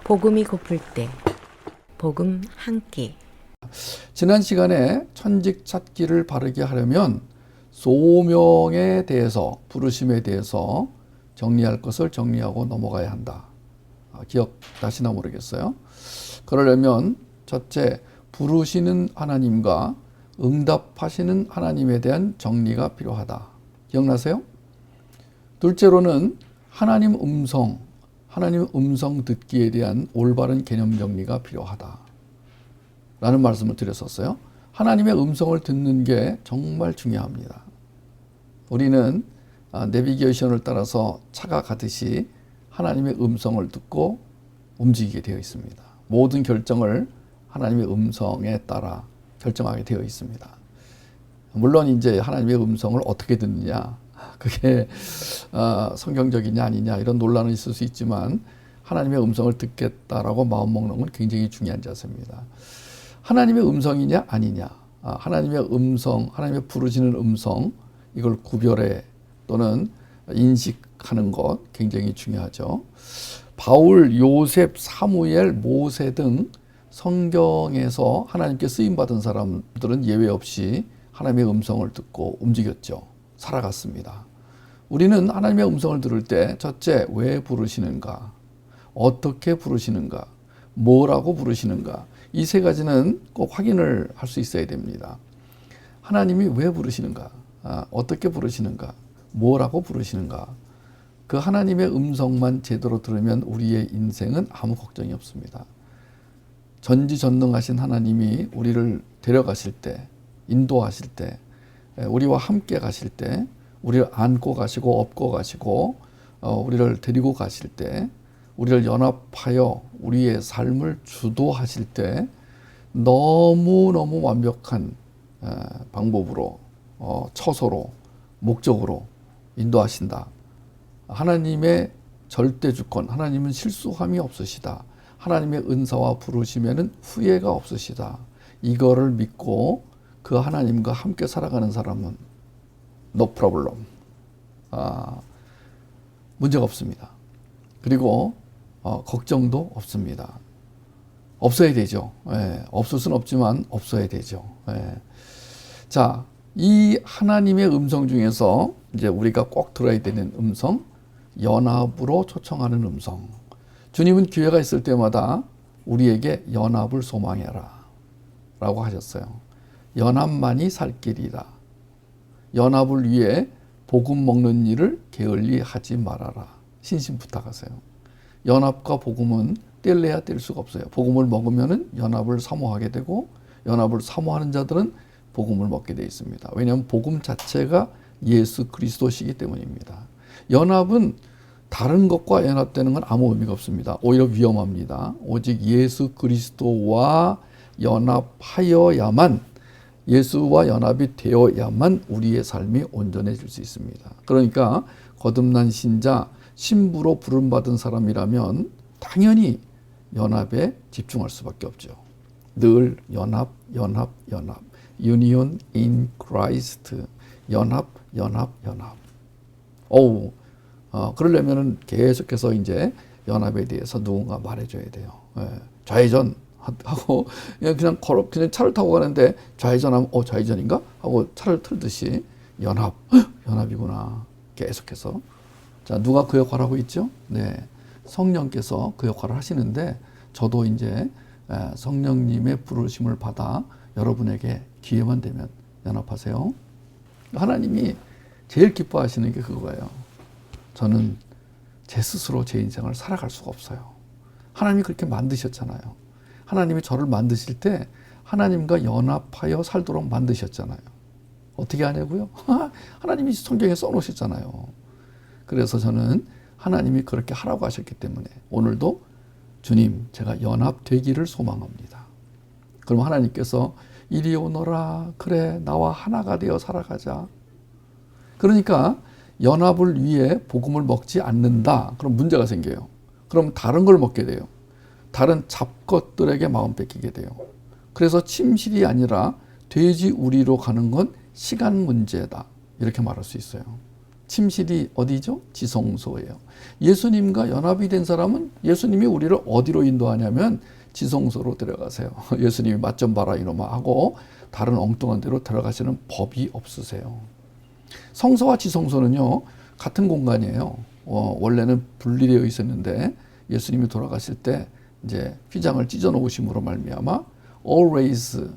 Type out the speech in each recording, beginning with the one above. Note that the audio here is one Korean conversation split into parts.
복음이 고플 때 복음 한 끼. 지난 시간에 천직 찾기를 바르게 하려면 소명에 대해서, 부르심에 대해서 정리할 것을 정리하고 넘어가야 한다. 기억나시나 모르겠어요. 그러려면 첫째, 부르시는 하나님과 응답하시는 하나님에 대한 정리가 필요하다. 기억나세요? 둘째로는 하나님 음성 듣기에 대한 올바른 개념 정리가 필요하다 라는 말씀을 드렸었어요. 하나님의 음성을 듣는 게 정말 중요합니다. 우리는 내비게이션을 따라서 차가 가듯이 하나님의 음성을 듣고 움직이게 되어 있습니다. 모든 결정을 하나님의 음성에 따라 결정하게 되어 있습니다. 물론 이제 하나님의 음성을 어떻게 듣느냐, 그게 성경적이냐 아니냐 이런 논란은 있을 수 있지만 하나님의 음성을 듣겠다라고 마음먹는 건 굉장히 중요한 자세입니다. 하나님의 음성이냐 아니냐, 하나님의 음성, 하나님의 부르시는 음성, 이걸 구별해 또는 인식하는 것 굉장히 중요하죠. 바울, 요셉, 사무엘, 모세 등 성경에서 하나님께 쓰임받은 사람들은 예외 없이 하나님의 음성을 듣고 움직였죠. 살아갔습니다. 우리는 하나님의 음성을 들을 때 첫째, 왜 부르시는가, 어떻게 부르시는가, 뭐라고 부르시는가, 이 세 가지는 꼭 확인을 할 수 있어야 됩니다. 하나님이 왜 부르시는가, 어떻게 부르시는가, 뭐라고 부르시는가. 그 하나님의 음성만 제대로 들으면 우리의 인생은 아무 걱정이 없습니다. 전지전능하신 하나님이 우리를 데려가실 때, 인도하실 때, 우리와 함께 가실 때, 우리를 안고 가시고 업고 가시고 우리를 데리고 가실 때, 우리를 연합하여 우리의 삶을 주도하실 때 너무너무 완벽한 방법으로, 처소로, 목적으로 인도하신다. 하나님의 절대 주권, 하나님은 실수함이 없으시다. 하나님의 은사와 부르심에는 후회가 없으시다. 이거를 믿고 그 하나님과 함께 살아가는 사람은 no problem. 문제가 없습니다. 그리고 걱정도 없습니다. 없어야 되죠. 없을 수는 없지만 없어야 되죠. 자, 이 하나님의 음성 중에서 이제 우리가 꼭 들어야 되는 음성, 연합으로 초청하는 음성. 주님은 기회가 있을 때마다 우리에게 연합을 소망해라 라고 하셨어요. 연합만이 살 길이다. 연합을 위해 복음 먹는 일을 게을리 하지 말아라. 신신 부탁하세요. 연합과 복음은 뗄래야 뗄 수가 없어요. 복음을 먹으면 연합을 사모하게 되고, 연합을 사모하는 자들은 복음을 먹게 되어 있습니다. 왜냐하면 복음 자체가 예수 그리스도시기 때문입니다. 연합은 다른 것과 연합되는 건 아무 의미가 없습니다. 오히려 위험합니다. 오직 예수 그리스도와 연합하여야만, 예수와 연합이 되어야만 우리의 삶이 온전해질 수 있습니다. 그러니까 거듭난 신자, 신부로 부름받은 사람이라면 당연히 연합에 집중할 수밖에 없죠. 늘 연합. Union in Christ. 연합. 그러려면은 계속해서 이제 연합에 대해서 누군가 말해줘야 돼요. 좌회전 하고 그냥 차를 타고 가는데 좌회전하면 좌회전인가 하고 차를 틀듯이 연합이구나. 계속해서. 자, 누가 그 역할을 하고 있죠? 네, 성령께서 그 역할을 하시는데, 저도 이제 성령님의 부르심을 받아 여러분에게 기회만 되면 연합하세요. 하나님이 제일 기뻐하시는 게 그거예요. 저는 제 스스로 제 인생을 살아갈 수가 없어요. 하나님이 그렇게 만드셨잖아요. 하나님이 저를 만드실 때 하나님과 연합하여 살도록 만드셨잖아요. 어떻게 하냐고요? 하나님이 성경에 써놓으셨잖아요. 그래서 저는 하나님이 그렇게 하라고 하셨기 때문에 오늘도 주님, 제가 연합되기를 소망합니다. 그럼 하나님께서 이리 오너라, 그래 나와 하나가 되어 살아가자. 그러니까 연합을 위해 복음을 먹지 않는다. 그럼 문제가 생겨요. 그럼 다른 걸 먹게 돼요. 다른 잡것들에게 마음 뺏기게 돼요. 그래서 침실이 아니라 돼지 우리로 가는 건 시간 문제다. 이렇게 말할 수 있어요. 침실이 어디죠? 지성소예요. 예수님과 연합이 된 사람은 예수님이 우리를 어디로 인도하냐면 지성소로 데려가세요. 예수님이 맛 좀 봐라 이놈아 하고 다른 엉뚱한 데로 들어가시는 법이 없으세요. 성소와 지성소는요 같은 공간이에요. 원래는 분리되어 있었는데 예수님이 돌아가실 때 이제 휘장을 찢어 놓으심으로 말미암아 always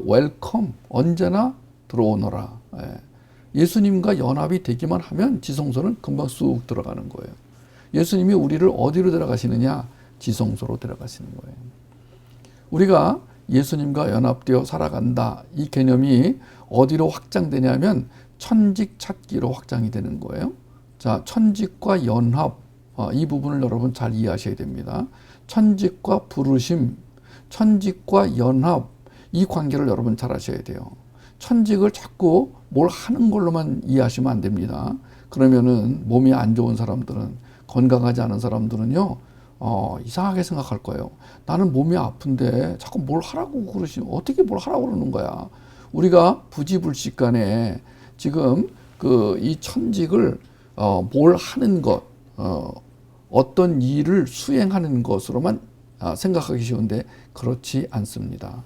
welcome, 언제나 들어오너라. 예수님과 연합이 되기만 하면 지성소는 금방 쑥 들어가는 거예요. 예수님이 우리를 어디로 데려가시느냐? 지성소로 데려가시는 거예요. 우리가 예수님과 연합되어 살아간다. 이 개념이 어디로 확장되냐면 천직 찾기로 확장이 되는 거예요. 자, 천직과 연합, 이 부분을 여러분 잘 이해하셔야 됩니다. 천직과 부르심, 천직과 연합, 이 관계를 여러분 잘 아셔야 돼요. 천직을 자꾸 뭘 하는 걸로만 이해하시면 안 됩니다. 그러면은 몸이 안 좋은 사람들은, 건강하지 않은 사람들은요, 이상하게 생각할 거예요. 나는 몸이 아픈데 자꾸 뭘 하라고 그러시면 어떻게 뭘 하라고 그러는 거야. 우리가 부지불식 간에 지금 이 천직을 뭘 하는 것, 어떤 일을 수행하는 것으로만 생각하기 쉬운데 그렇지 않습니다.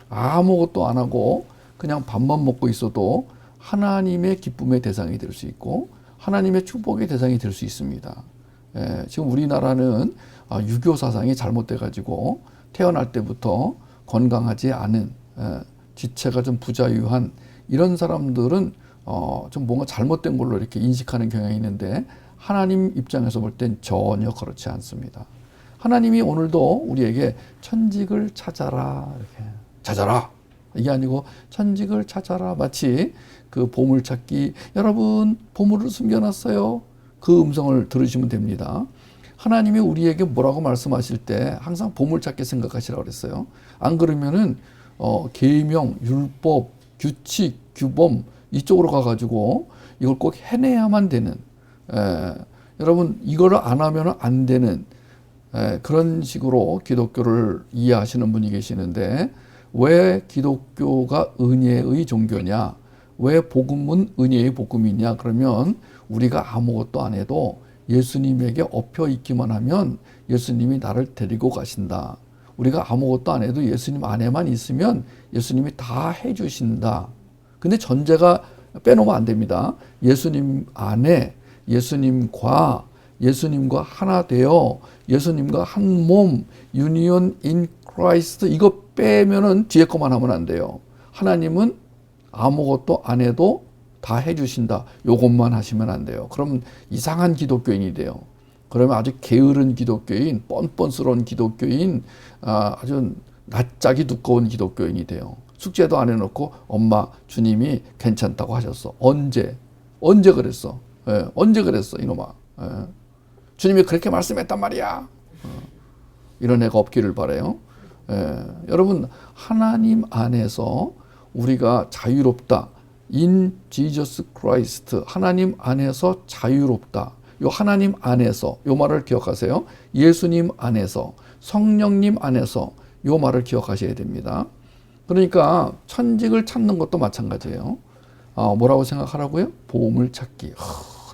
아무것도 안 하고 그냥 밥만 먹고 있어도 하나님의 기쁨의 대상이 될 수 있고 하나님의 축복의 대상이 될 수 있습니다. 지금 우리나라는 유교 사상이 잘못돼 가지고 태어날 때부터 건강하지 않은 지체가 좀 부자유한 이런 사람들은 좀 뭔가 잘못된 걸로 이렇게 인식하는 경향이 있는데 하나님 입장에서 볼 땐 전혀 그렇지 않습니다. 하나님이 오늘도 우리에게 천직을 찾아라 이렇게 찾아라 이게 아니고 천직을 찾아라 마치 그 보물찾기 여러분 보물을 숨겨놨어요 그 음성을 들으시면 됩니다. 하나님이 우리에게 뭐라고 말씀하실 때 항상 보물찾기 생각하시라고 그랬어요. 안 그러면은 계명, 율법, 규칙, 규범 이쪽으로 가가지고 이걸 꼭 해내야만 되는 여러분 이거를 안 하면 안 되는 그런 식으로 기독교를 이해하시는 분이 계시는데 왜 기독교가 은혜의 종교냐? 왜 복음은 은혜의 복음이냐? 그러면 우리가 아무것도 안 해도 예수님에게 엎여 있기만 하면 예수님이 나를 데리고 가신다. 우리가 아무것도 안 해도 예수님 안에만 있으면 예수님이 다 해주신다. 근데 전제가 빼놓으면 안 됩니다. 예수님 안에 예수님과 하나 되어 예수님과 한 몸, 유니온 인 크라이스트 이거 빼면은 뒤에 것만 하면 안 돼요. 하나님은 아무것도 안 해도 다 해주신다. 요것만 하시면 안 돼요. 그럼 이상한 기독교인이 돼요. 그러면 아주 게으른 기독교인, 뻔뻔스러운 기독교인, 아주 낯짝이 두꺼운 기독교인이 돼요. 숙제도 안 해놓고 엄마 주님이 괜찮다고 하셨어. 언제 그랬어? 언제 그랬어 이놈아. 주님이 그렇게 말씀했단 말이야. 이런 애가 없기를 바라요. 여러분 하나님 안에서 우리가 자유롭다. In Jesus Christ 하나님 안에서 자유롭다. 요 하나님 안에서 요 말을 기억하세요. 예수님 안에서 성령님 안에서 요 말을 기억하셔야 됩니다. 그러니까 천직을 찾는 것도 마찬가지예요. 뭐라고 생각하라고요? 보물 찾기.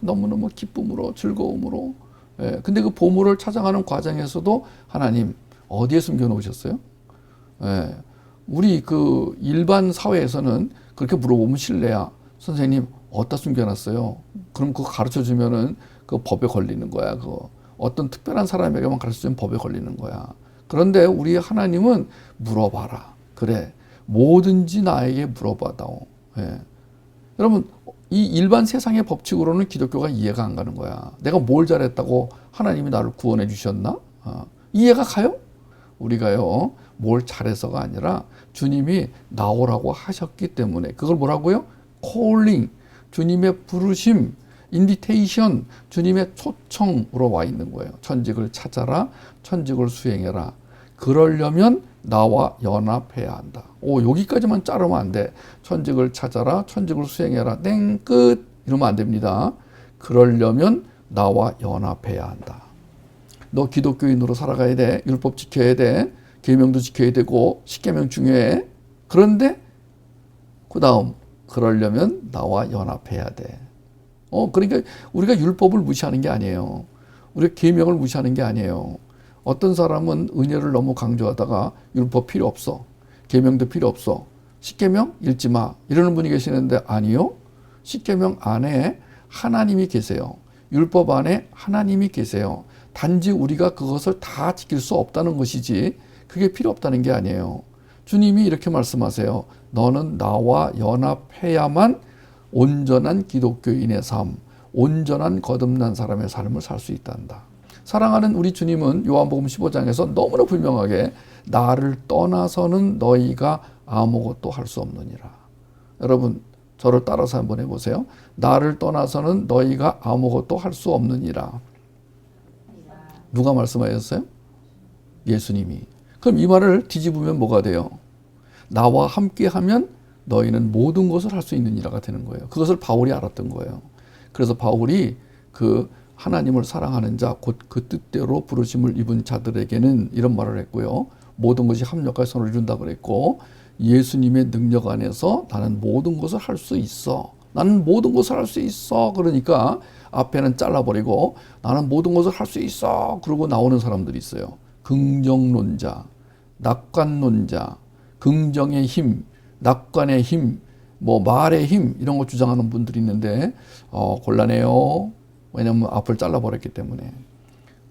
너무너무 기쁨으로 즐거움으로. 근데 그 보물을 찾아가는 과정에서도 하나님 어디에 숨겨 놓으셨어요? 우리 그 일반 사회에서는 그렇게 물어보면 실례야. 선생님 어디다 숨겨놨어요? 그럼 그거 가르쳐 주면은 그 법에 걸리는 거야. 그거 어떤 특별한 사람에게만 가르쳐 주면 법에 걸리는 거야. 그런데 우리 하나님은 물어봐라. 그래 뭐든지 나에게 물어봐다오. 여러분 이 일반 세상의 법칙으로는 기독교가 이해가 안 가는 거야. 내가 뭘 잘했다고 하나님이 나를 구원해 주셨나? 이해가 가요? 우리가요 뭘 잘해서가 아니라 주님이 나오라고 하셨기 때문에 그걸 뭐라고요? calling, 주님의 부르심, invitation, 주님의 초청으로 와 있는 거예요. 천직을 찾아라, 천직을 수행해라. 그러려면 나와 연합해야 한다. 여기까지만 자르면 안 돼. 천직을 찾아라, 천직을 수행해라. 땡, 끝. 이러면 안 됩니다. 그러려면 나와 연합해야 한다. 너 기독교인으로 살아가야 돼. 율법 지켜야 돼. 계명도 지켜야 되고 십계명 중요해. 그런데 그 다음 그러려면 나와 연합해야 돼. 그러니까 우리가 율법을 무시하는 게 아니에요. 우리가 계명을 무시하는 게 아니에요. 어떤 사람은 은혜를 너무 강조하다가 율법 필요 없어. 계명도 필요 없어. 십계명 읽지 마. 이러는 분이 계시는데 아니요. 십계명 안에 하나님이 계세요. 율법 안에 하나님이 계세요. 단지 우리가 그것을 다 지킬 수 없다는 것이지 그게 필요 없다는 게 아니에요. 주님이 이렇게 말씀하세요. 너는 나와 연합해야만 온전한 기독교인의 삶, 온전한 거듭난 사람의 삶을 살 수 있단다. 사랑하는 우리 주님은 요한복음 15장에서 너무나 분명하게 나를 떠나서는 너희가 아무것도 할 수 없느니라. 여러분 저를 따라서 한번 해보세요. 나를 떠나서는 너희가 아무것도 할 수 없느니라. 누가 말씀하셨어요? 예수님이. 그럼 이 말을 뒤집으면 뭐가 돼요? 나와 함께하면 너희는 모든 것을 할 수 있느니라가 되는 거예요. 그것을 바울이 알았던 거예요. 그래서 바울이 그 하나님을 사랑하는 자, 곧 그 뜻대로 부르심을 입은 자들에게는 이런 말을 했고요. 모든 것이 합력하여 선을 이룬다 그랬고, 예수님의 능력 안에서 나는 모든 것을 할 수 있어. 나는 모든 것을 할 수 있어. 그러니까 앞에는 잘라버리고 나는 모든 것을 할 수 있어. 그러고 나오는 사람들이 있어요. 긍정론자, 낙관론자, 긍정의 힘, 낙관의 힘, 뭐 말의 힘 이런 거 주장하는 분들이 있는데 곤란해요. 왜냐하면 앞을 잘라버렸기 때문에.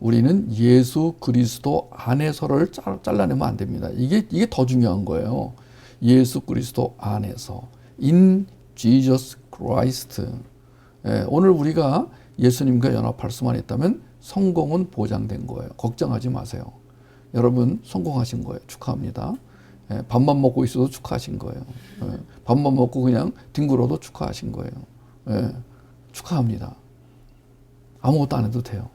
우리는 예수 그리스도 안에서를 잘라내면 안 됩니다. 이게 더 중요한 거예요. 예수 그리스도 안에서. In Jesus Christ. 오늘 우리가 예수님과 연합할 수만 있다면 성공은 보장된 거예요. 걱정하지 마세요. 여러분 성공하신 거예요. 축하합니다. 밥만 먹고 있어도 축하하신 거예요. 밥만 먹고 그냥 뒹굴어도 축하하신 거예요. 축하합니다. 아무것도 안 해도 돼요.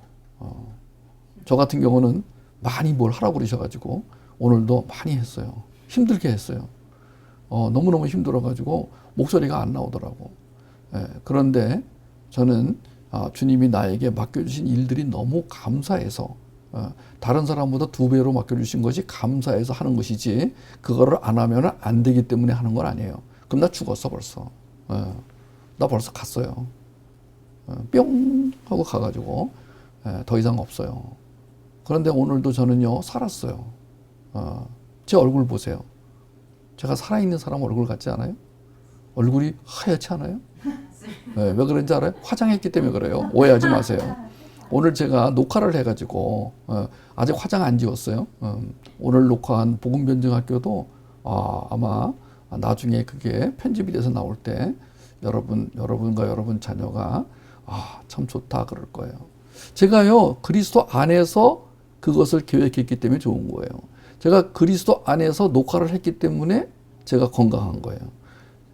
저 같은 경우는 많이 뭘 하라고 그러셔가지고 오늘도 많이 했어요. 힘들게 했어요. 너무너무 힘들어가지고 목소리가 안 나오더라고. 그런데 저는 주님이 나에게 맡겨주신 일들이 너무 감사해서 다른 사람보다 2배로 맡겨주신 것이 감사해서 하는 것이지 그거를 안 하면 안 되기 때문에 하는 건 아니에요. 그럼 나 죽었어 벌써. 나 벌써 갔어요. 뿅 하고 가가지고 더 이상 없어요. 그런데 오늘도 저는요 살았어요. 제 얼굴 보세요. 제가 살아있는 사람 얼굴 같지 않아요? 얼굴이 하얗지 않아요? 왜 그런지 알아요? 화장했기 때문에 그래요. 오해하지 마세요. 오늘 제가 녹화를 해가지고 아직 화장 안 지웠어요. 오늘 녹화한 복음변증학교도 아마 나중에 그게 편집이 돼서 나올 때 여러분과 여러분 자녀가 참 좋다 그럴 거예요. 제가요 그리스도 안에서 그것을 계획했기 때문에 좋은 거예요. 제가 그리스도 안에서 녹화를 했기 때문에 제가 건강한 거예요.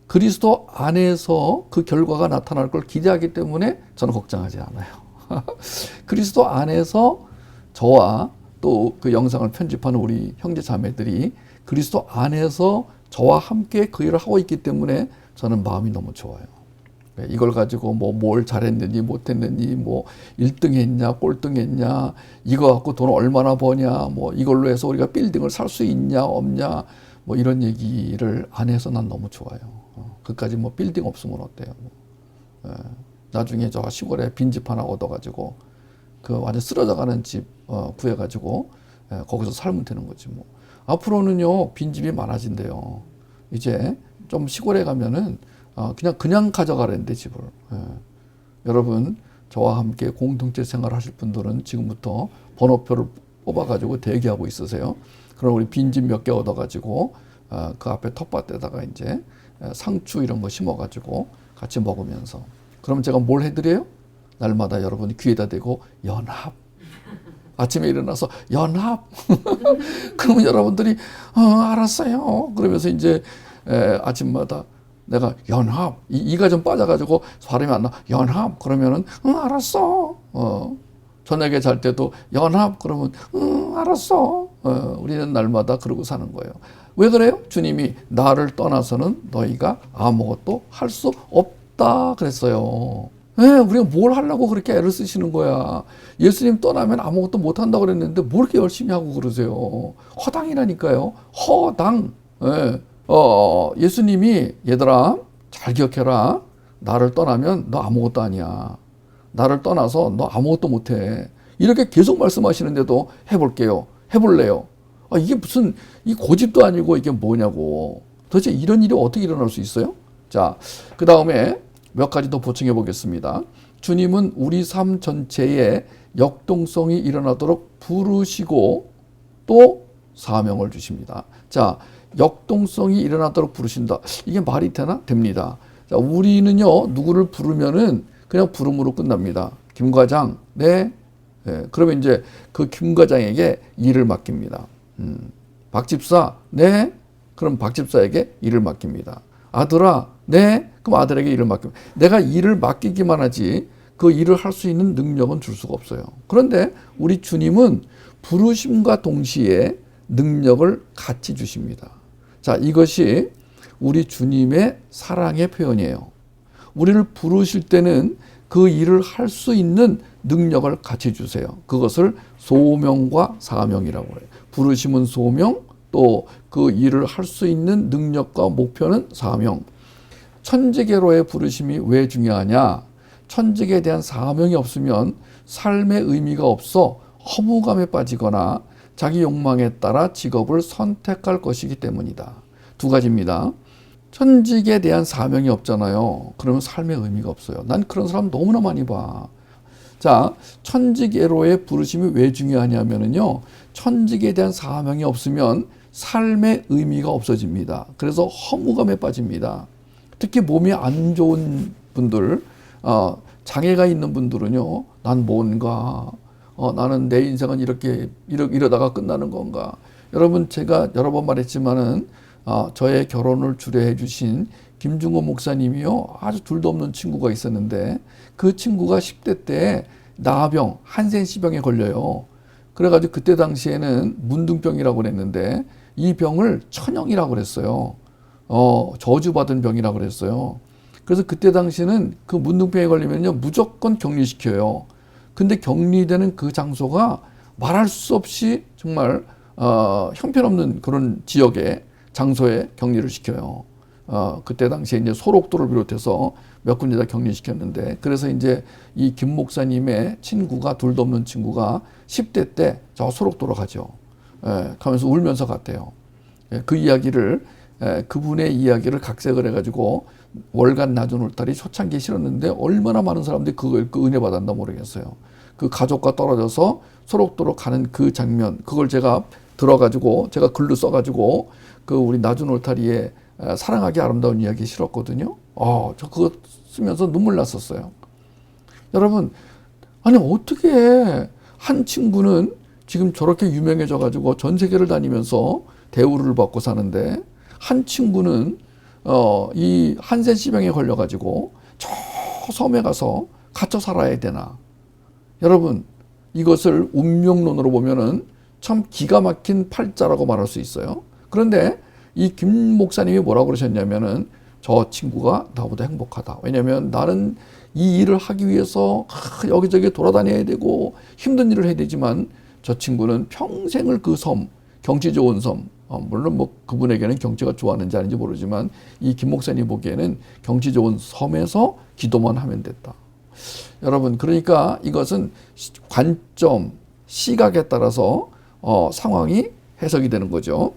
그리스도 안에서 그 결과가 나타날 걸 기대하기 때문에 저는 걱정하지 않아요. 그리스도 안에서 저와 또 그 영상을 편집하는 우리 형제 자매들이 그리스도 안에서 저와 함께 그 일을 하고 있기 때문에 저는 마음이 너무 좋아요. 이걸 가지고 뭘 잘했느니 못했느니 1등 했냐 꼴등 했냐 이거 갖고 돈 얼마나 버냐 이걸로 해서 우리가 빌딩을 살 수 있냐 없냐 이런 얘기를 안 해서 난 너무 좋아요. 그까지 빌딩 없으면 어때요? 나중에 저 시골에 빈집 하나 얻어가지고 그 완전 쓰러져가는 집 구해가지고 거기서 살면 되는 거지 뭐. 앞으로는요 빈집이 많아진대요. 이제 좀 시골에 가면은 그냥 가져가라는데 집을. 여러분 저와 함께 공동체 생활 하실 분들은 지금부터 번호표를 뽑아가지고 대기하고 있으세요. 그럼 우리 빈집 몇 개 얻어가지고 그 앞에 텃밭에다가 이제 상추 이런 거 심어가지고 같이 먹으면서. 그럼 제가 뭘 해드려요? 날마다 여러분이 귀에다 대고 연합. 아침에 일어나서 연합. 그러면 여러분들이 알았어요. 그러면서 이제 아침마다 내가 연합 이가 좀 빠져가지고 발음이 안 나. 연합 그러면은 알았어. 저녁에 잘 때도 연합 그러면 알았어. 우리는 날마다 그러고 사는 거예요. 왜 그래요? 주님이 나를 떠나서는 너희가 아무것도 할 수 없다 그랬어요. 우리가 뭘 하려고 그렇게 애를 쓰시는 거야. 예수님 떠나면 아무것도 못 한다고 그랬는데 뭘 이렇게 열심히 하고 그러세요. 허당이라니까요. 허당. 예수님이 얘들아 잘 기억해라. 나를 떠나면 너 아무것도 아니야. 나를 떠나서 너 아무것도 못해. 이렇게 계속 말씀하시는데도 해볼게요. 해볼래요. 아, 이게 무슨 이 고집도 아니고 이게 뭐냐고. 도대체 이런 일이 어떻게 일어날 수 있어요? 자, 그 다음에 몇 가지 더 보충해 보겠습니다. 주님은 우리 삶 전체에 역동성이 일어나도록 부르시고 또 사명을 주십니다. 자, 역동성이 일어나도록 부르신다. 이게 말이 되나? 됩니다. 자, 우리는요, 누구를 부르면은 그냥 부름으로 끝납니다. 김 과장, 네. 네. 그러면 이제 그 김 과장에게 일을 맡깁니다. 박 집사, 네. 그럼 박 집사에게 일을 맡깁니다. 아들아, 네. 그럼 아들에게 일을 맡깁니다. 내가 일을 맡기기만 하지 그 일을 할 수 있는 능력은 줄 수가 없어요. 그런데 우리 주님은 부르심과 동시에 능력을 같이 주십니다. 자, 이것이 우리 주님의 사랑의 표현이에요. 우리를 부르실 때는 그 일을 할 수 있는 능력을 같이 주세요. 그것을 소명과 사명이라고 해요. 부르심은 소명, 또 그 일을 할 수 있는 능력과 목표는 사명. 천지계로의 부르심이 왜 중요하냐? 천직에 대한 사명이 없으면 삶의 의미가 없어 허무감에 빠지거나 자기 욕망에 따라 직업을 선택할 것이기 때문이다. 두 가지입니다. 천직에 대한 사명이 없잖아요. 그러면 삶의 의미가 없어요. 난 그런 사람 너무나 많이 봐. 자, 천직애로의 부르심이 왜 중요하냐면요. 천직에 대한 사명이 없으면 삶의 의미가 없어집니다. 그래서 허무감에 빠집니다. 특히 몸이 안 좋은 분들, 장애가 있는 분들은요, 난 뭔가, 나는 내 인생은 이러다가 끝나는 건가. 여러분, 제가 여러 번 말했지만은, 저의 결혼을 주례해 주신 김중호 목사님이요, 아주 둘도 없는 친구가 있었는데, 그 친구가 10대 때 나병, 한센시병에 걸려요. 그래가지고 그때 당시에는 문둥병이라고 그랬는데, 이 병을 천형이라고 그랬어요. 저주받은 병이라고 그랬어요. 그래서 그때 당시에는 그 문둥병에 걸리면요, 무조건 격리시켜요. 근데 격리되는 그 장소가 말할 수 없이 정말, 형편없는 그런 지역에, 장소에 격리를 시켜요. 그때 당시에 이제 소록도를 비롯해서 몇 군데다 격리시켰는데, 그래서 이제 이 김 목사님의 친구가, 둘도 없는 친구가 10대 때 저 소록도로 가죠. 가면서 울면서 갔대요. 그 이야기를, 그분의 이야기를 각색을 해가지고 월간 낮은 울타리 초창기에 실었는데 얼마나 많은 사람들이 그 은혜 받았나 모르겠어요. 그 가족과 떨어져서 소록도로 가는 그 장면, 그걸 제가 들어가지고 제가 글로 써가지고 그 우리 낮은 울타리에 사랑하기 아름다운 이야기 실었거든요. 저 그거 쓰면서 눈물 났었어요. 여러분, 아니 어떻게 한 친구는 지금 저렇게 유명해져가지고 전 세계를 다니면서 대우를 받고 사는데, 한 친구는 이 한센시병에 걸려가지고 저 섬에 가서 갇혀 살아야 되나? 여러분, 이것을 운명론으로 보면은 참 기가 막힌 팔자라고 말할 수 있어요. 그런데 이 김 목사님이 뭐라고 그러셨냐면은, 저 친구가 나보다 행복하다. 왜냐면 나는 이 일을 하기 위해서 여기저기 돌아다녀야 되고 힘든 일을 해야 되지만, 저 친구는 평생을 그 섬, 경치 좋은 섬, 물론 뭐 그분에게는 경치가 좋았는지 아닌지 모르지만 이 김 목사님 보기에는 경치 좋은 섬에서 기도만 하면 됐다. 여러분, 그러니까 이것은 관점, 시각에 따라서 상황이 해석이 되는 거죠.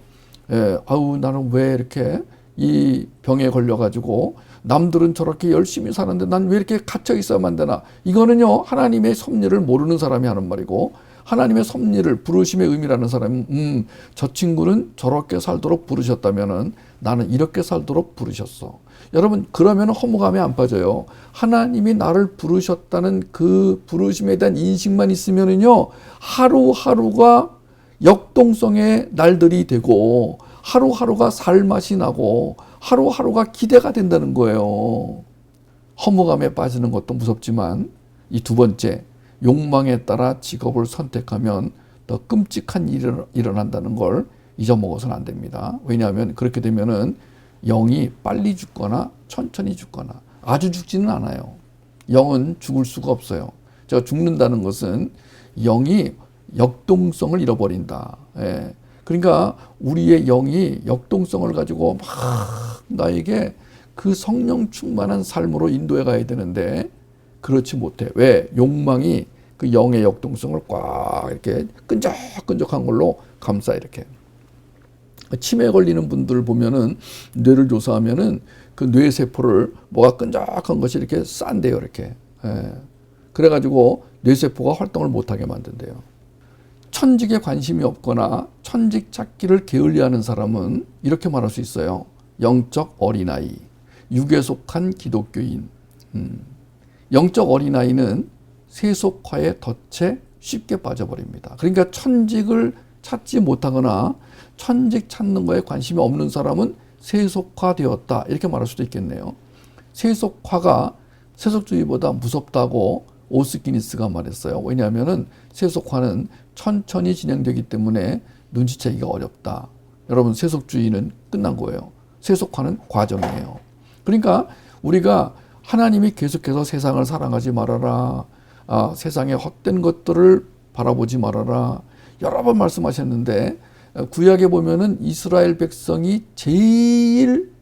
나는 왜 이렇게 이 병에 걸려가지고 남들은 저렇게 열심히 사는데 난 왜 이렇게 갇혀 있어야만 되나? 이거는요, 하나님의 섭리를 모르는 사람이 하는 말이고, 하나님의 섭리를, 부르심의 의미라는 사람은, 저 친구는 저렇게 살도록 부르셨다면은 나는 이렇게 살도록 부르셨어. 여러분, 그러면 허무감에 안 빠져요. 하나님이 나를 부르셨다는 그 부르심에 대한 인식만 있으면은요, 하루하루가 역동성의 날들이 되고, 하루하루가 살맛이 나고, 하루하루가 기대가 된다는 거예요. 허무감에 빠지는 것도 무섭지만, 이 두 번째, 욕망에 따라 직업을 선택하면 더 끔찍한 일이 일어난다는 걸 잊어먹어서는 안 됩니다. 왜냐하면 그렇게 되면은 영이 빨리 죽거나 천천히 죽거나, 아주 죽지는 않아요. 영은 죽을 수가 없어요. 제가 죽는다는 것은 영이 역동성을 잃어버린다. 그러니까 우리의 영이 역동성을 가지고 막 나에게 그 성령 충만한 삶으로 인도해 가야 되는데 그렇지 못해. 왜? 욕망이 그 영의 역동성을 꽉 이렇게 끈적끈적한 걸로 감싸 이렇게. 치매에 걸리는 분들 보면은 뇌를 조사하면은 그 뇌세포를 뭐가 끈적한 것이 이렇게 싼대요, 이렇게. 예. 그래가지고 뇌세포가 활동을 못하게 만든대요. 천직에 관심이 없거나 천직 찾기를 게을리하는 사람은 이렇게 말할 수 있어요. 영적 어린아이, 육에 속한 기독교인. 영적 어린아이는 세속화의 덫에 쉽게 빠져버립니다. 그러니까 천직을 찾지 못하거나 천직 찾는 거에 관심이 없는 사람은 세속화되었다, 이렇게 말할 수도 있겠네요. 세속화가 세속주의보다 무섭다고 오스기니스가 말했어요. 왜냐하면 세속화는 천천히 진행되기 때문에 눈치채기가 어렵다. 여러분, 세속주의는 끝난 거예요. 세속화는 과정이에요. 그러니까 우리가 하나님이 계속해서 세상을 사랑하지 말아라, 세상의 헛된 것들을 바라보지 말아라, 여러 번 말씀하셨는데, 구약에 보면은 이스라엘 백성이 제일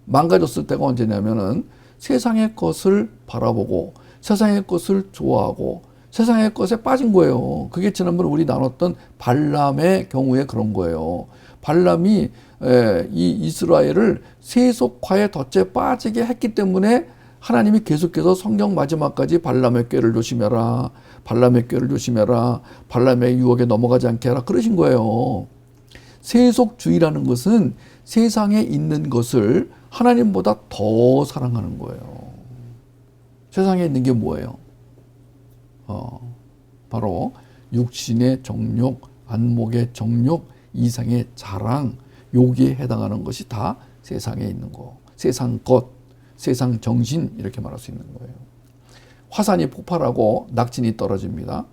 망가졌을 때가 언제냐면은 세상의 것을 바라보고 세상의 것을 좋아하고 세상의 것에 빠진 거예요. 그게 지난번에 우리 나눴던 발람의 경우에 그런 거예요. 발람이 이 이스라엘을 세속화의 덫에 빠지게 했기 때문에 하나님이 계속해서 성경 마지막까지 발람의 꾀를 조심해라, 발람의 꾀를 조심해라, 발람의 유혹에 넘어가지 않게 하라, 그러신 거예요. 세속주의라는 것은 세상에 있는 것을 하나님보다 더 사랑하는 거예요. 세상에 있는 게 뭐예요? 바로 육신의 정욕, 안목의 정욕, 이상의 자랑, 여기에 해당하는 것이 다 세상에 있는 거, 세상 것, 세상 정신, 이렇게 말할 수 있는 거예요. 화산이 폭발하고 낙진이 떨어집니다.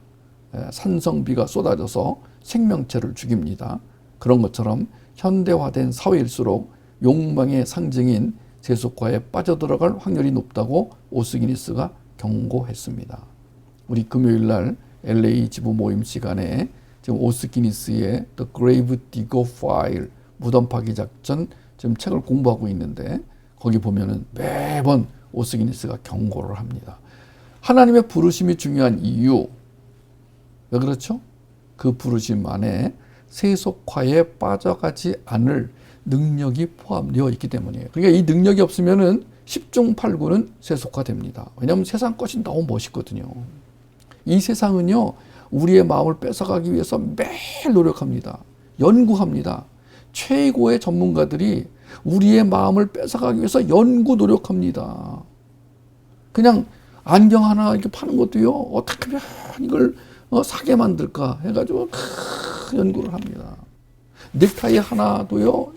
산성비가 쏟아져서 생명체를 죽입니다. 그런 것처럼 현대화된 사회일수록 욕망의 상징인 세속화에 빠져들어갈 확률이 높다고 오스기니스가 경고했습니다. 우리 금요일 날 LA 지부 모임 시간에 지금 오스기니스의 The Grave Digger File, 무덤 파기 작전, 지금 책을 공부하고 있는데 거기 보면은 매번 오스기니스가 경고를 합니다. 하나님의 부르심이 중요한 이유, 왜 그렇죠? 그 부르심 안에 세속화에 빠져가지 않을 능력이 포함되어 있기 때문이에요. 그러니까 이 능력이 없으면은 10중 8구는 세속화됩니다. 왜냐하면 세상 것이 너무 멋있거든요. 이 세상은요, 우리의 마음을 뺏어가기 위해서 매일 노력합니다. 연구합니다. 최고의 전문가들이 우리의 마음을 뺏어가기 위해서 노력합니다. 그냥 안경 하나 이렇게 파는 것도요, 어떻게 하면 이걸 사게 만들까 해가지고 연구를 합니다. 넥타이 하나도요,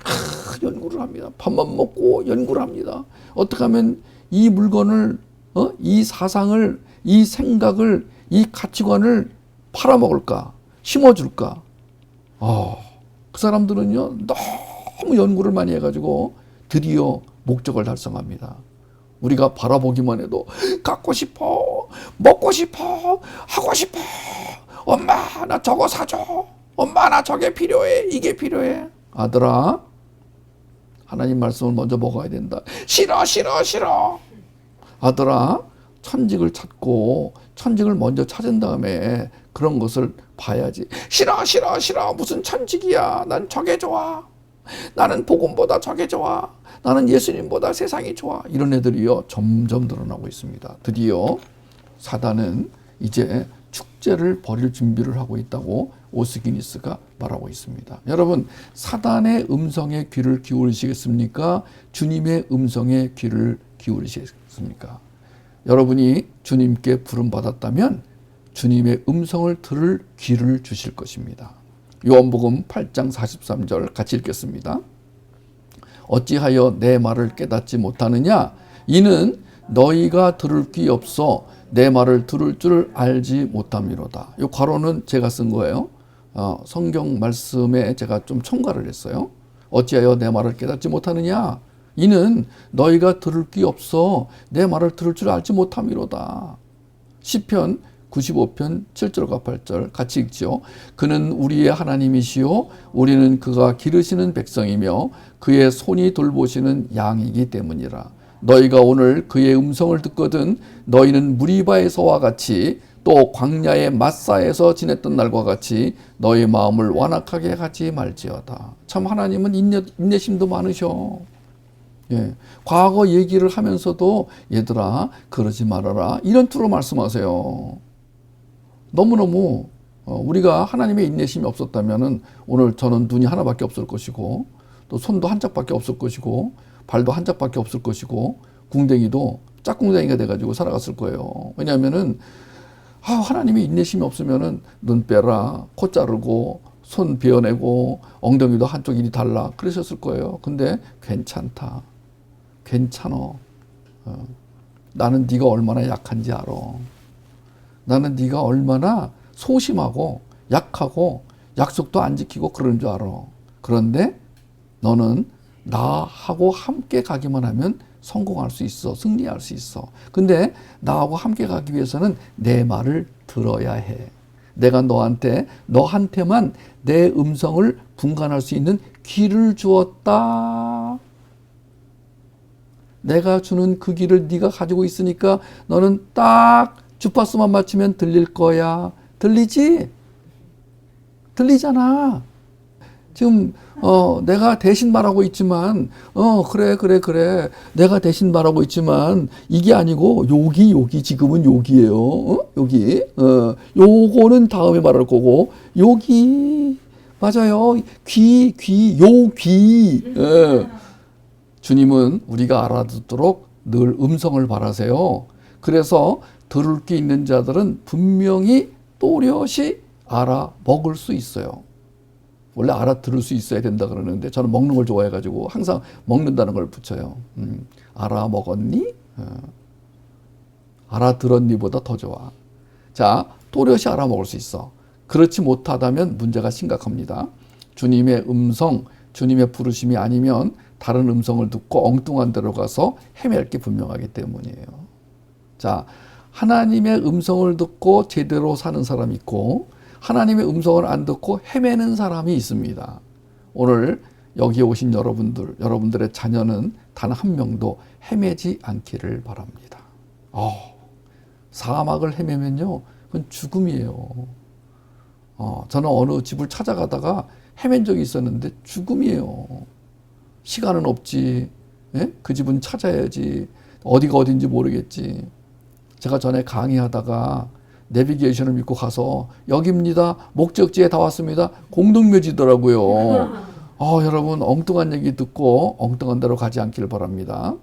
연구를 합니다. 밥만 먹고 연구를 합니다. 어떻게 하면 이 물건을, 이 사상을, 이 생각을, 이 가치관을 팔아먹을까, 심어줄까. 그 사람들은요, 너무 연구를 많이 해가지고 드디어 목적을 달성합니다. 우리가 바라보기만 해도 갖고 싶어, 먹고 싶어, 하고 싶어. 엄마, 나 저거 사줘. 엄마, 나 저게 필요해. 이게 필요해. 아들아, 하나님 말씀을 먼저 먹어야 된다. 싫어, 싫어, 싫어. 아들아, 천직을 찾고 천직을 먼저 찾은 다음에 그런 것을 봐야지. 싫어, 싫어, 싫어. 무슨 천직이야. 난 저게 좋아. 나는 복음보다 저게 좋아. 나는 예수님보다 세상이 좋아. 이런 애들이요, 점점 늘어나고 있습니다. 드디어 사단은 이제 축제를 벌일 준비를 하고 있다고 오스기니스가 말하고 있습니다. 여러분, 사단의 음성에 귀를 기울이시겠습니까? 주님의 음성에 귀를 기울이시겠습니까? 여러분이 주님께 부름받았다면 주님의 음성을 들을 귀를 주실 것입니다. 요한복음 8장 43절 같이 읽겠습니다. 어찌하여 내 말을 깨닫지 못하느냐? 이는 너희가 들을 귀 없어 내 말을 들을 줄 알지 못함이로다. 이 괄호는 제가 쓴 거예요. 성경 말씀에 제가 좀 첨가를 했어요. 어찌하여 내 말을 깨닫지 못하느냐? 이는 너희가 들을 귀 없어 내 말을 들을 줄 알지 못함이로다. 시편 95편 7절과 8절 같이 읽지요. 그는 우리의 하나님이시요 우리는 그가 기르시는 백성이며 그의 손이 돌보시는 양이기 때문이라. 너희가 오늘 그의 음성을 듣거든 너희는 무리바에서와 같이 또 광야의 마사에서 지냈던 날과 같이 너희 마음을 완악하게 하지 말지어다. 참 하나님은 인내심도 많으셔. 예, 과거 얘기를 하면서도 얘들아 그러지 말아라 이런 투로 말씀하세요. 너무너무 우리가 하나님의 인내심이 없었다면 오늘 저는 눈이 하나밖에 없을 것이고 또 손도 한 짝밖에 없을 것이고 발도 한 짝밖에 없을 것이고 궁뎅이도 짝궁뎅이가 돼가지고 살아갔을 거예요. 왜냐하면은 하나님의 인내심이 없으면은 눈 빼라, 코 자르고 손 베어내고 엉덩이도 한쪽 이리 달라 그러셨을 거예요. 근데 괜찮다. 괜찮어. 나는 네가 얼마나 약한지 알아. 나는 네가 얼마나 소심하고 약하고 약속도 안 지키고 그러는 줄 알아. 그런데 너는 나하고 함께 가기만 하면 성공할 수 있어. 승리할 수 있어. 근데 나하고 함께 가기 위해서는 내 말을 들어야 해. 내가 너한테만 내 음성을 분간할 수 있는 귀를 주었다. 내가 주는 그 귀를 네가 가지고 있으니까 너는 딱 주파수만 맞추면 들릴 거야. 들리지? 들리잖아. 지금 내가 대신 말하고 있지만 그래 내가 대신 말하고 있지만 이게 아니고 여기 지금은 여기예요. 여기 요거는 다음에 말할 거고 여기 맞아요. 귀 주님은 우리가 알아듣도록 늘 음성을 바라세요. 그래서 들을 게 있는 자들은 분명히 또렷이 알아먹을 수 있어요. 원래 알아들을 수 있어야 된다 그러는데 저는 먹는 걸 좋아해가지고 항상 먹는다는 걸 붙여요. 알아먹었니? 알아들었니보다 더 좋아. 자, 또렷이 알아먹을 수 있어. 그렇지 못하다면 문제가 심각합니다. 주님의 음성, 주님의 부르심이 아니면 다른 음성을 듣고 엉뚱한 데로 가서 헤맬 게 분명하기 때문이에요. 자, 하나님의 음성을 듣고 제대로 사는 사람이 있고 하나님의 음성을 안 듣고 헤매는 사람이 있습니다. 오늘 여기에 오신 여러분들의 자녀는 단 한 명도 헤매지 않기를 바랍니다. 사막을 헤매면요, 그건 죽음이에요. 저는 어느 집을 찾아가다가 헤맨 적이 있었는데 죽음이에요. 시간은 없지. 예? 그 집은 찾아야지. 어디가 어딘지 모르겠지. 제가 전에 강의하다가 내비게이션을 믿고 가서 여기입니다. 목적지에 다 왔습니다. 공동묘지더라고요. 여러분 엉뚱한 얘기 듣고 엉뚱한 데로 가지 않기를 바랍니다.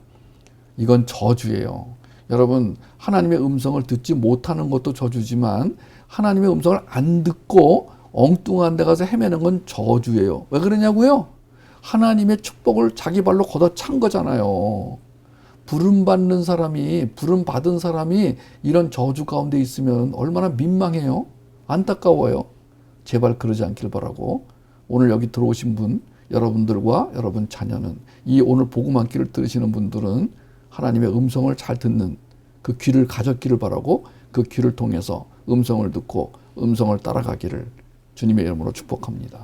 이건 저주예요. 여러분 하나님의 음성을 듣지 못하는 것도 저주지만 하나님의 음성을 안 듣고 엉뚱한 데 가서 헤매는 건 저주예요. 왜 그러냐고요? 하나님의 축복을 자기 발로 걷어찬 거잖아요. 부름 받은 사람이 이런 저주 가운데 있으면 얼마나 민망해요? 안타까워요. 제발 그러지 않길 바라고 오늘 여기 들어오신 분, 여러분들과 여러분 자녀는 이 오늘 복음 한 끼를 들으시는 분들은 하나님의 음성을 잘 듣는 그 귀를 가졌기를 바라고 그 귀를 통해서 음성을 듣고 음성을 따라가기를 주님의 이름으로 축복합니다.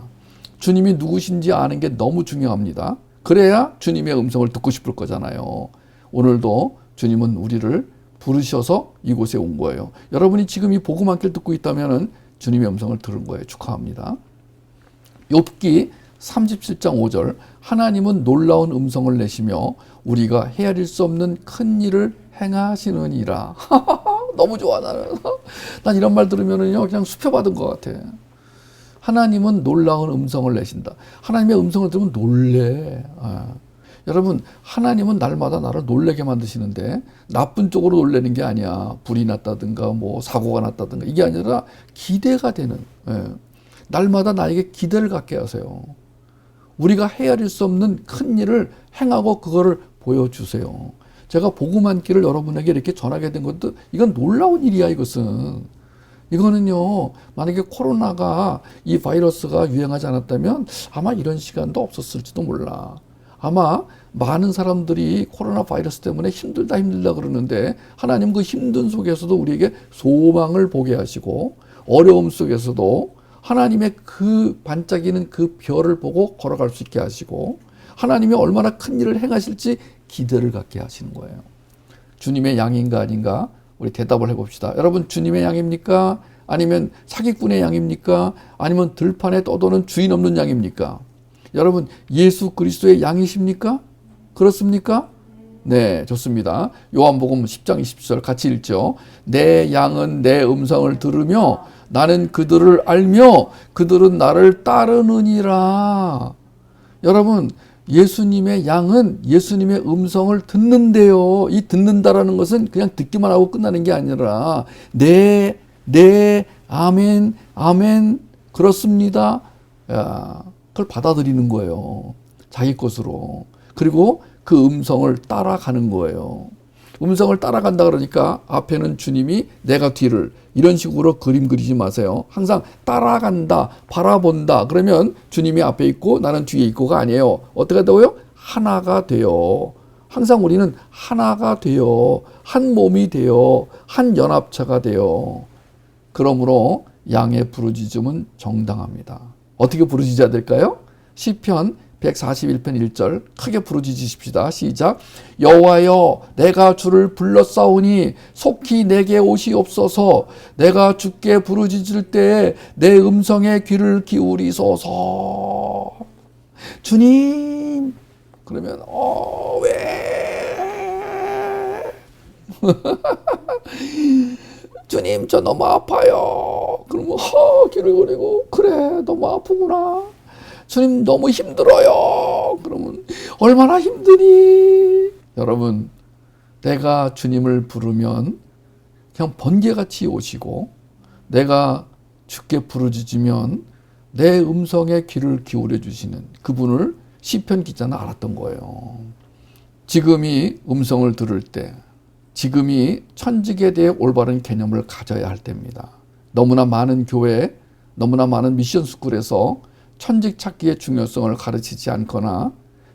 주님이 누구신지 아는 게 너무 중요합니다. 그래야 주님의 음성을 듣고 싶을 거잖아요. 오늘도 주님은 우리를 부르셔서 이곳에 온 거예요. 여러분이 지금 이 복음 한 끼를 듣고 있다면 주님의 음성을 들은 거예요. 축하합니다. 욥기 37장 5절 하나님은 놀라운 음성을 내시며 우리가 헤아릴 수 없는 큰 일을 행하시느니라. 너무 좋아 나는. 난 이런 말 들으면요 그냥 수표받은 것 같아. 하나님은 놀라운 음성을 내신다. 하나님의 음성을 들으면 놀래. 여러분 하나님은 날마다 나를 놀래게 만드시는데 나쁜 쪽으로 놀래는 게 아니야. 불이 났다든가 뭐 사고가 났다든가 이게 아니라 기대가 되는 날마다 나에게 기대를 갖게 하세요. 우리가 헤아릴 수 없는 큰 일을 행하고 그거를 보여주세요. 제가 복음 한 끼를 여러분에게 이렇게 전하게 된 것도 이건 놀라운 일이야. 이거는요 만약에 코로나가 이 바이러스가 유행하지 않았다면 아마 이런 시간도 없었을지도 몰라. 아마 많은 사람들이 코로나 바이러스 때문에 힘들다 그러는데 하나님 그 힘든 속에서도 우리에게 소망을 보게 하시고 어려움 속에서도 하나님의 그 반짝이는 그 별을 보고 걸어갈 수 있게 하시고 하나님이 얼마나 큰 일을 행하실지 기대를 갖게 하시는 거예요. 주님의 양인가 아닌가? 우리 대답을 해봅시다. 여러분, 주님의 양입니까? 아니면 사기꾼의 양입니까? 아니면 들판에 떠도는 주인 없는 양입니까? 여러분, 예수 그리스도의 양이십니까? 그렇습니까? 네, 좋습니다. 요한복음 10장 20절 같이 읽죠. 내 양은 내 음성을 들으며 나는 그들을 알며 그들은 나를 따르느니라. 여러분, 예수님의 양은 예수님의 음성을 듣는데요. 이 듣는다라는 것은 그냥 듣기만 하고 끝나는 게 아니라 네, 아멘, 아멘, 그렇습니다. 그걸 받아들이는 거예요. 자기 것으로. 그리고 그 음성을 따라가는 거예요. 음성을 따라간다 그러니까 앞에는 주님이 내가 뒤를 이런 식으로 그림 그리지 마세요. 항상 따라간다, 바라본다. 그러면 주님이 앞에 있고 나는 뒤에 있고가 아니에요. 어떻게 되고요? 하나가 돼요. 항상 우리는 하나가 돼요. 한 몸이 돼요. 한 연합체가 돼요. 그러므로 양의 부르짖음은 정당합니다. 어떻게 부르짖어야 될까요? 시편 141편 1절 크게 부르짖으십시다. 시작. 여호와여 내가 주를 불렀사오니 속히 내게 오시옵소서. 내가 주께 부르짖을 때에 내 음성에 귀를 기울이소서. 주님. 그러면 왜? 주님 저 너무 아파요. 그러면 귀를 기울이고 그래 너무 아프구나. 주님 너무 힘들어요. 그러면 얼마나 힘드니? 여러분, 내가 주님을 부르면 그냥 번개같이 오시고 내가 주께 부르짖으면 내 음성에 귀를 기울여 주시는 그분을 시편 기자는 알았던 거예요. 지금이 음성을 들을 때, 지금이 천직에 대해 올바른 개념을 가져야 할 때입니다. 너무나 많은 교회, 너무나 많은 미션 스쿨에서 천직 찾기의 중요성을 가르치지 않거나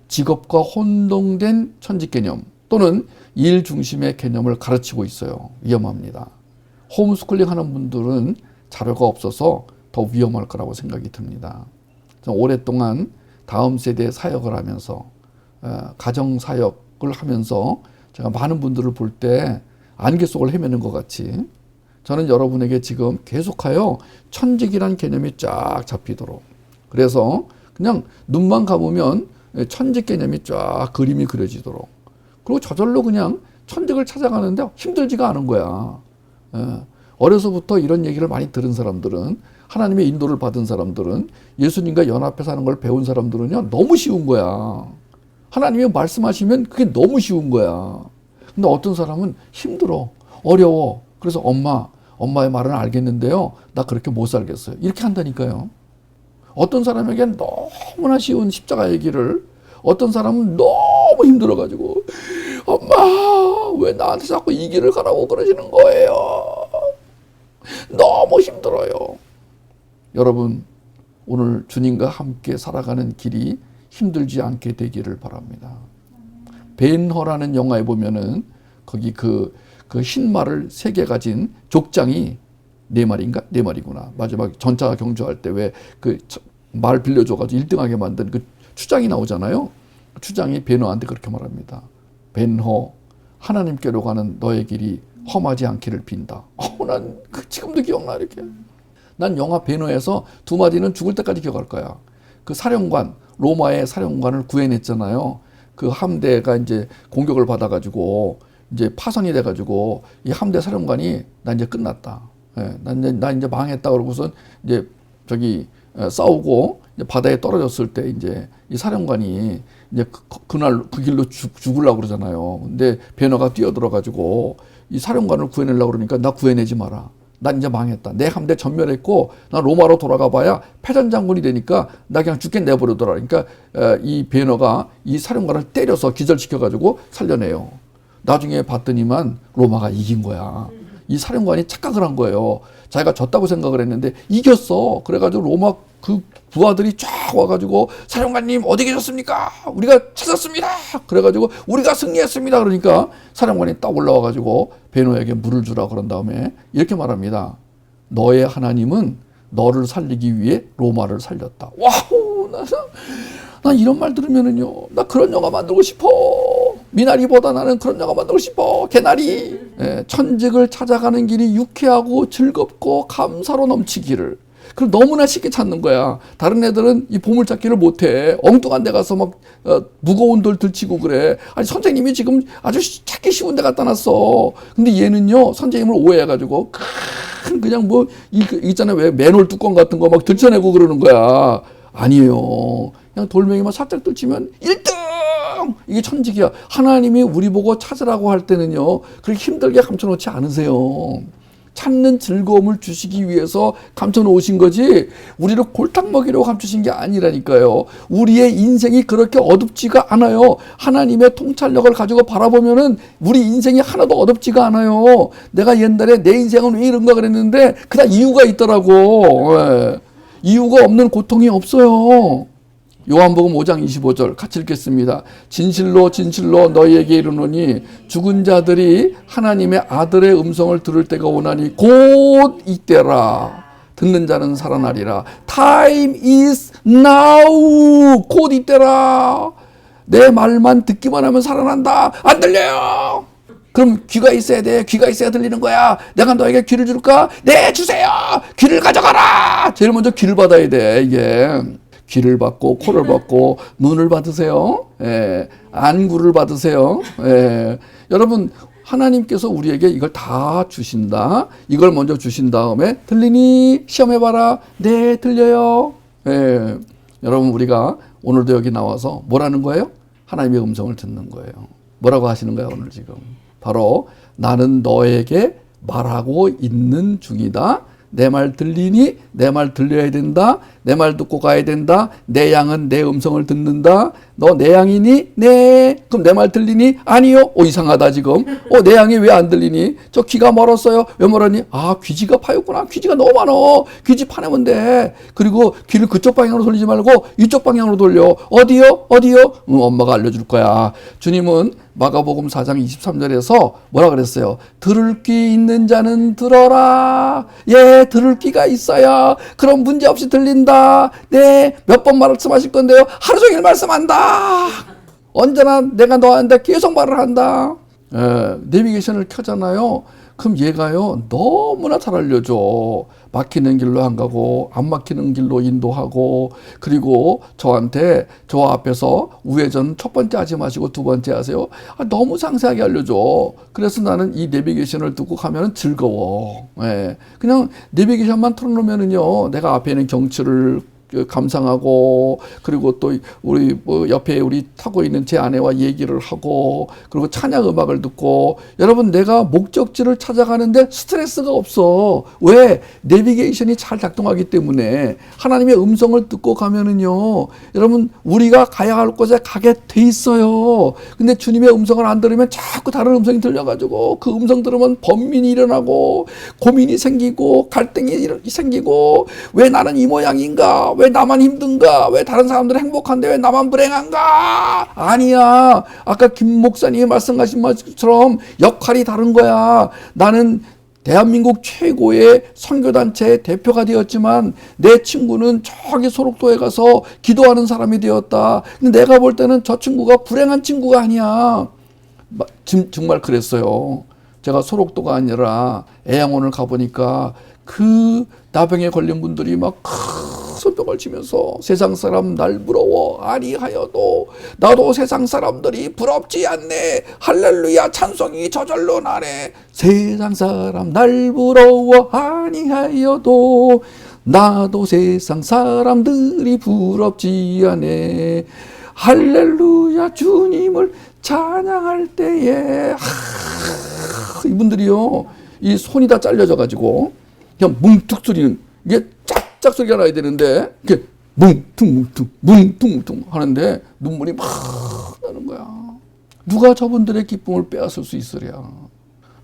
직업과 혼동된 천직 개념 또는 일 중심의 개념을 가르치고 있어요. 위험합니다. 홈스쿨링 하는 분들은 자료가 없어서 더 위험할 거라고 생각이 듭니다. 오랫동안 다음 세대 사역을 하면서 가정 사역을 하면서 제가 많은 분들을 볼 때 안개 속을 헤매는 것 같이 저는 여러분에게 지금 계속하여 천직이란 개념이 쫙 잡히도록 그래서 그냥 눈만 감으면 천직 개념이 쫙 그림이 그려지도록 그리고 저절로 그냥 천직을 찾아가는데 힘들지가 않은 거야. 어려서부터 이런 얘기를 많이 들은 사람들은 하나님의 인도를 받은 사람들은 예수님과 연합해 사는 걸 배운 사람들은요 너무 쉬운 거야. 하나님이 말씀하시면 그게 너무 쉬운 거야. 근데 어떤 사람은 힘들어, 어려워. 그래서 엄마의 말은 알겠는데요 나 그렇게 못 살겠어요. 이렇게 한다니까요. 어떤 사람에겐 너무나 쉬운 십자가의 길을 어떤 사람은 너무 힘들어가지고 엄마 왜 나한테 자꾸 이 길을 가라고 그러시는 거예요. 너무 힘들어요. 여러분 오늘 주님과 함께 살아가는 길이 힘들지 않게 되기를 바랍니다. 벤허라는 영화에 보면은 거기 그 흰 말을 3개 가진 족장이 4마리인가? 4마리구나. 마지막 전차 경주할 때 왜 그 말 빌려줘가지고 1등하게 만든 그 추장이 나오잖아요. 추장이 벤허한테 그렇게 말합니다. 벤허, 하나님께로 가는 너의 길이 험하지 않기를 빈다. 난 지금도 기억나 이렇게. 난 영화 벤허에서 2마디는 죽을 때까지 기억할 거야. 그 사령관, 로마의 사령관을 구해냈잖아요. 그 함대가 이제 공격을 받아가지고 이제 파손이 돼가지고 이 함대 사령관이 나 이제 끝났다. 나 이제 망했다 그러고선 이제 싸우고 이제 바다에 떨어졌을 때 이제 이 사령관이 이제 그날 그 길로 죽으려고 그러잖아요. 근데 베너가 뛰어들어가지고 이 사령관을 구해내려고 그러니까 나 구해내지 마라. 난 이제 망했다. 내 함대 전멸했고 나 로마로 돌아가 봐야 패전 장군이 되니까 나 그냥 죽게 내버려둬라. 그러니까 이 베너가 이 사령관을 때려서 기절시켜가지고 살려내요. 나중에 봤더니만 로마가 이긴 거야. 이 사령관이 착각을 한 거예요. 자기가 졌다고 생각을 했는데 이겼어. 그래가지고 로마 그 두 아들이 쫙 와가지고 사령관님 어디 계셨습니까? 우리가 찾았습니다. 그래가지고 우리가 승리했습니다. 그러니까 사령관이 딱 올라와가지고 베노에게 물을 주라 그런 다음에 이렇게 말합니다. 너의 하나님은 너를 살리기 위해 로마를 살렸다. 와우, 나 이런 말 들으면은요, 나 그런 영화 만들고 싶어. 미나리보다 나는 그런 영화 만들고 싶어. 개나리. 천직을 찾아가는 길이 유쾌하고 즐겁고 감사로 넘치기를. 그걸 너무나 쉽게 찾는 거야. 다른 애들은 이 보물찾기를 못해. 엉뚱한 데 가서 막 무거운 돌 들치고 그래. 아니 선생님이 지금 아주 찾기 쉬운 데 갖다 놨어. 근데 얘는요, 선생님을 오해해가지고 그냥 뭐 있잖아요, 왜 맨홀 뚜껑 같은 거 막 들쳐내고 그러는 거야. 아니에요. 그냥 돌멩이만 살짝 들치면 1등! 이게 천직이야. 하나님이 우리 보고 찾으라고 할 때는요, 그렇게 힘들게 감춰놓지 않으세요. 찾는 즐거움을 주시기 위해서 감춰놓으신 거지, 우리를 골탕 먹이려고 감추신 게 아니라니까요. 우리의 인생이 그렇게 어둡지가 않아요. 하나님의 통찰력을 가지고 바라보면은 우리 인생이 하나도 어둡지가 않아요. 내가 옛날에 내 인생은 왜 이런가 그랬는데, 그냥 이유가 있더라고. 이유가 없는 고통이 없어요. 요한복음 5장 25절 같이 읽겠습니다. 진실로 진실로 너희에게 이르노니 죽은 자들이 하나님의 아들의 음성을 들을 때가 오나니 곧 이때라. 듣는 자는 살아나리라. Time is now. 곧 이때라. 내 말만 듣기만 하면 살아난다. 안 들려요. 그럼 귀가 있어야 돼. 귀가 있어야 들리는 거야. 내가 너에게 귀를 줄까? 네, 주세요. 귀를 가져가라. 제일 먼저 귀를 받아야 돼. 이게 귀를 받고 코를 받고 눈을 받으세요. 안구를 받으세요. 여러분, 하나님께서 우리에게 이걸 다 주신다. 이걸 먼저 주신 다음에 들리니? 시험해봐라. 네, 들려요. 여러분, 우리가 오늘도 여기 나와서 뭐라는 거예요? 하나님의 음성을 듣는 거예요. 뭐라고 하시는 거예요, 오늘 지금? 바로 나는 너에게 말하고 있는 중이다. 내 말 들리니? 내 말 들려야 된다. 내 말 듣고 가야 된다. 내 양은 내 음성을 듣는다. 너 내 양이니? 네. 그럼 내 말 들리니? 아니요. 이상하다 지금. 내 양이 왜 안 들리니? 저 귀가 멀었어요. 왜 멀었니? 귀지가 파였구나. 귀지가 너무 많어. 귀지 파내면 돼. 그리고 귀를 그쪽 방향으로 돌리지 말고 이쪽 방향으로 돌려. 어디요? 어디요? 엄마가 알려줄 거야. 주님은 마가복음 4장 23절에서 뭐라 그랬어요? 들을 귀 있는 자는 들어라. 예, 들을 귀가 있어야 그럼 문제 없이 들린다. 네, 몇 번 말씀하실 건데요? 하루 종일 말씀한다. 언제나 내가 너한테 계속 말을 한다. 내비게이션을 켜잖아요. 그럼 얘가요, 너무나 잘 알려줘. 막히는 길로 안 가고 안 막히는 길로 인도하고, 그리고 저한테 저 앞에서 우회전 첫 번째 하지 마시고 두 번째 하세요. 너무 상세하게 알려줘. 그래서 나는 이 내비게이션을 듣고 가면 즐거워. 그냥 내비게이션만 틀어놓으면은요, 내가 앞에 있는 경치를 감상하고, 그리고 또 우리 옆에 우리 타고 있는 제 아내와 얘기를 하고, 그리고 찬양 음악을 듣고. 여러분, 내가 목적지를 찾아가는데 스트레스가 없어. 왜? 내비게이션이 잘 작동하기 때문에. 하나님의 음성을 듣고 가면은요, 여러분, 우리가 가야 할 곳에 가게 돼 있어요. 근데 주님의 음성을 안 들으면 자꾸 다른 음성이 들려가지고, 그 음성 들으면 번민이 일어나고 고민이 생기고 갈등이 생기고, 왜 나는 이 모양인가? 왜 나만 힘든가? 왜 다른 사람들은 행복한데 왜 나만 불행한가? 아니야. 아까 김 목사님이 말씀하신 것처럼 역할이 다른 거야. 나는 대한민국 최고의 선교단체의 대표가 되었지만 내 친구는 저기 소록도에 가서 기도하는 사람이 되었다. 근데 내가 볼 때는 저 친구가 불행한 친구가 아니야. 정말 그랬어요. 제가 소록도가 아니라 애양원을 가보니까 그 나병에 걸린 분들이 막 손뼉을 치면서 세상 사람 날 부러워 아니하여도 나도 세상 사람들이 부럽지 않네. 할렐루야 찬송이 저절로 나네. 세상 사람 날 부러워 아니하여도 나도 세상 사람들이 부럽지 않네. 할렐루야 주님을 찬양할 때에 이분들이요, 이 손이 다 잘려져 가지고 그냥 뭉툭 소리는, 이게 짝짝 소리가 나야 되는데 이렇게 뭉퉁 하는데 눈물이 막 나는 거야. 누가 저분들의 기쁨을 빼앗을 수 있으랴?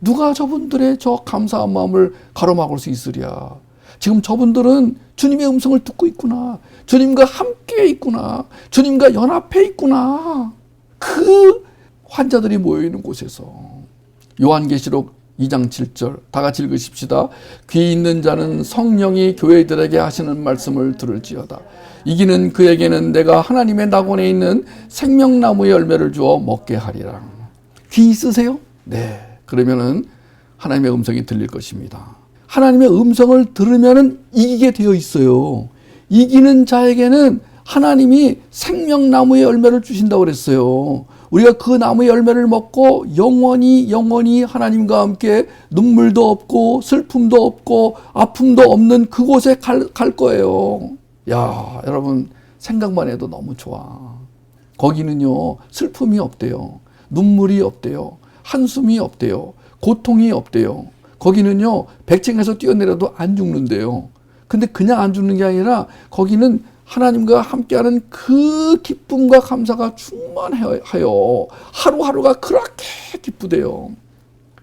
누가 저분들의 저 감사한 마음을 가로막을 수 있으랴? 지금 저분들은 주님의 음성을 듣고 있구나. 주님과 함께 있구나. 주님과 연합해 있구나. 그 환자들이 모여있는 곳에서 요한계시록 2장 7절 다 같이 읽으십시다. 귀 있는 자는 성령이 교회들에게 하시는 말씀을 들을지어다. 이기는 그에게는 내가 하나님의 낙원에 있는 생명나무의 열매를 주어 먹게 하리라. 귀 있으세요? 네. 그러면은 하나님의 음성이 들릴 것입니다. 하나님의 음성을 들으면은 이기게 되어 있어요. 이기는 자에게는 하나님이 생명나무의 열매를 주신다고 그랬어요. 우리가 그 나무의 열매를 먹고 영원히 하나님과 함께 눈물도 없고 슬픔도 없고 아픔도 없는 그곳에 갈 거예요. 야, 여러분 생각만 해도 너무 좋아. 거기는요, 슬픔이 없대요. 눈물이 없대요. 한숨이 없대요. 고통이 없대요. 거기는요, 백층에서 뛰어내려도 안 죽는데요. 근데 그냥 안 죽는 게 아니라 거기는 하나님과 함께하는 그 기쁨과 감사가 충만하여 하루하루가 그렇게 기쁘대요.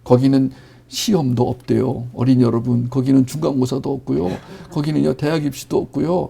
거기는 시험도 없대요. 어린이 여러분, 거기는 중간고사도 없고요. 거기는요, 대학 입시도 없고요.